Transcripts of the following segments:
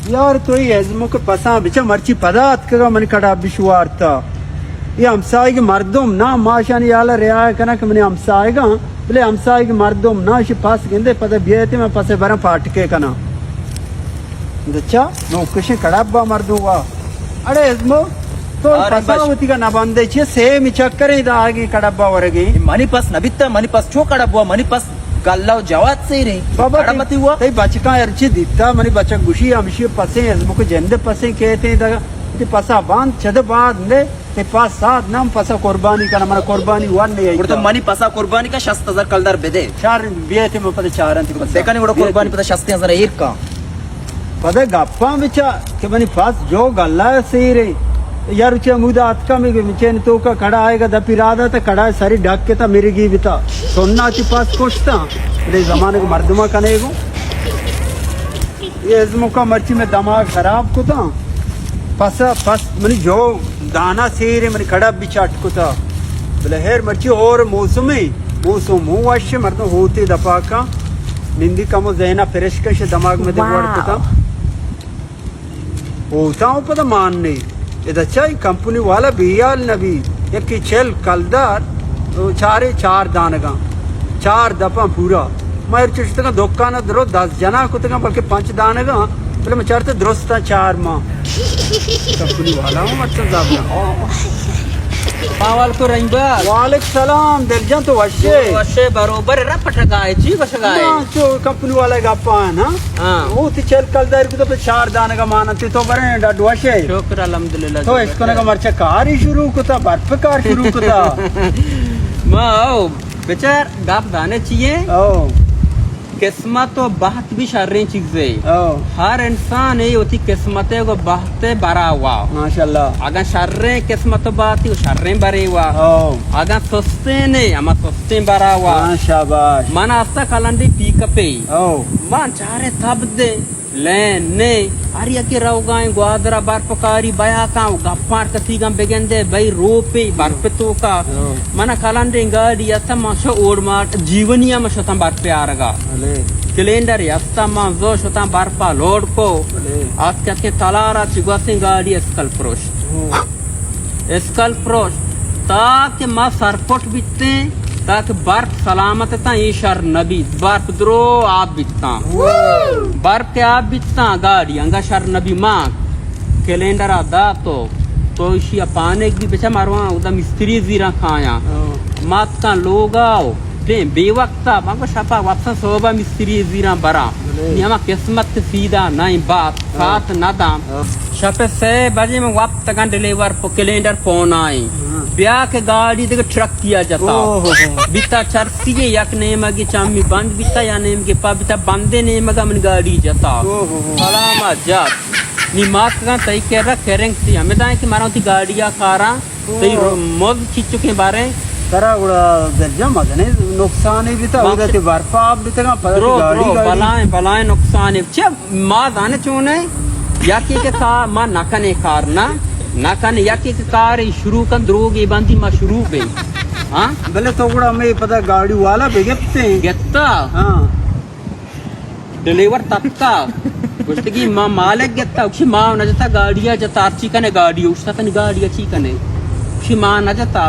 यार तो ये एजमो के पसा बिचा मर्ची पदात का मन कड़ा बिशुआरता ये हमसाई के मर्दम ना माशान याला रिया कना के मने हमसाई का बोले हमसाई के मर्दम ना शि पास गेंदे पदा बियते में पसे बरा पाटके कना अच्छा नो कुछ कड़ाबा मर्दुवा अरे एजमो तो पसा होती का ना बंदे छे सेम चक्कर इदा आगे कड़ाबा वरगे मनी पास नबिता मनी पास छो कड़ाबा मनी पास गल्लाव जवात से रे बाबा कड़मती हुआ तई बचका अर्ची दित्ता मनी बचक गुशी हमशी पसे एजमो को जंदे पसे कहते दा ते पसा बांध छद बाद ने ते पास सात नाम पसा कुर्बानी का मन कुर्बानी वन ने उड़ता मनी पसा कुर्बानी का 60,000 कलदार बेदे चार बियते में पता चार अंत सेकंड उड़ा कुर्बानी पता 60,000 एक का पता गप्पा बिचा के मनी पास जो गल्ला सही रे यार उचे मुदा अतका में मिचेन तो का कड़ा आएगा दपिरादा तो कड़ा सारी ढक के ता मेरी गी बिता सोना के पास कोष्टा रे जमाने को मर्दमा कने को ये एजमो का मर्ची में दिमाग खराब को था पसा पस मनी जो दाना सेरे मनी कड़ा बिचाट को था बोले हेर मर्ची और मौसम मुँह वाश्य मर्द होते दफा का निंदी कमो जहना फ्रेश का दिमाग में दिमाग को था होता हूँ पता मान नहीं ये अच्छा कंपनी वाला बियाल नबी एक चल कलदार चार दानगा चार दफा पूरा मैं चुष्ट दुकान दरो 10 जना को बल्कि 5 दानगा बोले मैं चढ़ते दुरुस्त 4 माह कंपनी वाला हूँ मतलब पावल को रंबा वालेकुम सलाम दिलजन तो वशे बरोबर रा पटगाए जी वशगाए जो कंपनी वाला गप्पा है ना हां वो तो चल कलदार को तो 4 दानगा मानते तो बरे डडवशे शुक्र अल्हम्दुलिल्लाह तो इसको ना मरचा कार ही शुरू को था बर्फ कार शुरू को था माओ बेचार गाप दाने चाहिए ओ किस्मत तो बहुत भी शर्री चीजें हर इंसान ये होती किस्मतें को बहते बरा हुआ माशाल्लाह अगर शर्रे किस्मत बात ही शर्रे बरे हुआ अगर सस्ते नहीं हम सस्ते बरा हुआ शाबाश मन आस्ता कलंडी पीकपे मान चारे तब दे लेने अरे के रवगाएं ग्वादरा बर्फकारी बया का गप्पार कसी गम बेगंदे भाई रोपे बर्फ तो का मना कलंडे गाड़ी अता माशो ओड माट जीवनिया में शतम बर्फ आरगा कैलेंडर यस्ता मा जो शतम बर्फा लोड को आज के तलारा चिगवासे गाड़ी स्कल प्रोश ताकि मा सरपोट बिते ताकि बर्फ सलामत ता ईशर नबी बर्फ द्रो आप बिचता बर्फ के आप बिचता गाड़ी अंगा शर नबी माँ कैलेंडर आदा तो इसी पाने की बेचा मारवा उदा मिस्त्री जीरा खाया मात का लोग आओ बेवक्ता मांगो शपा वापस सोबा मिस्त्री जीरा बरा नियमा किस्मत के सीधा नहीं बात साथ ना दाम शपे से बजे में वापस तक डिलीवर को कैलेंडर फोन आई ब्याह के गाड़ी देख ट्रक किया जाता बिता चरती है यक नेम की चामी बंद बिता या नेम के पा बिता बंदे नेम का मन गाड़ी जाता सलाम जात नी मात का तई के रख करेंग थी हमें दाए कि मारा थी गाड़ियां कारा तई मौज चीजों के बारे करा उड़ा दर्जा मदने नुकसान ही बिता उधर ते बर्फा आप बिता गाड़ी बलाएं नुकसान है चे मां दाने चोने या के का मां नकने कारना नाकाने याके के कार शुरू कर द्रोगे बंदी मा शुरू पे हां भले तो गुड़ा में पता गाड़ी वाला पे गेत्ता हां डिलीवर तक्का कुछ की मां मालिक गेत्ता उसी मां न जता गाड़िया जता आरची कने गाड़ी उसता तन गाड़ी अच्छी कने उसी मां न जता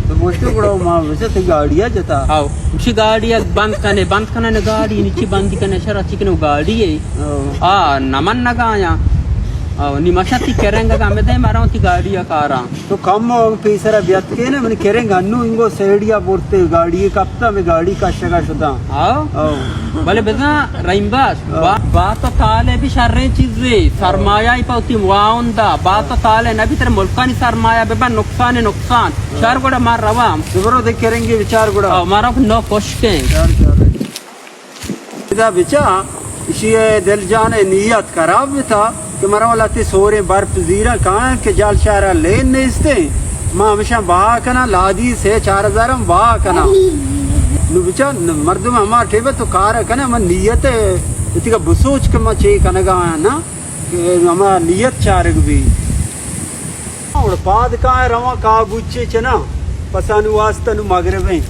तो मुझे गुड़ा मां वैसे तो गाड़िया जता हां उसी गाड़िया बंद कने न गाड़ी नीचे बंदी कने शरा अच्छी कने गाड़ी है आ नमन न गाया निमशती करेंगे का मैं दे मारा हूँ गाड़ी या कारा तो कम पैसा ब्यात के ना मैंने करेंगे अन्नू इनको सेडिया बोलते गाड़ी कप्ता में गाड़ी का शगा शुदा आओ भले बेटा रहीमबाज बात तो ताले भी शर्रे चीजें सरमाया ही पाती वाउंदा बात तो ताले ना भी तेरे मुल्का नहीं सरमाया बेबा नुकसान चार गोड़ा मार रवा सुबह देख करेंगे विचार गोड़ा मारा नो कोश्ते इधर विचार इसी दिल जाने नियत खराब भी था कि मरा वाला ते सोरे बर्फ जीरा कहाँ के जाल शारा लेन नहीं इसते माँ हमेशा बाह कना लादी से 4,000 हम बाह कना नु बिचा मर्द में हमार ठेबे तो कार कना मन नियत इतनी का बुसोच के माँ चे कनगा ना कि हमार नियत चारग भी और बाद का रवा का बुच्चे चना पसानु वास्ता नु मगरबे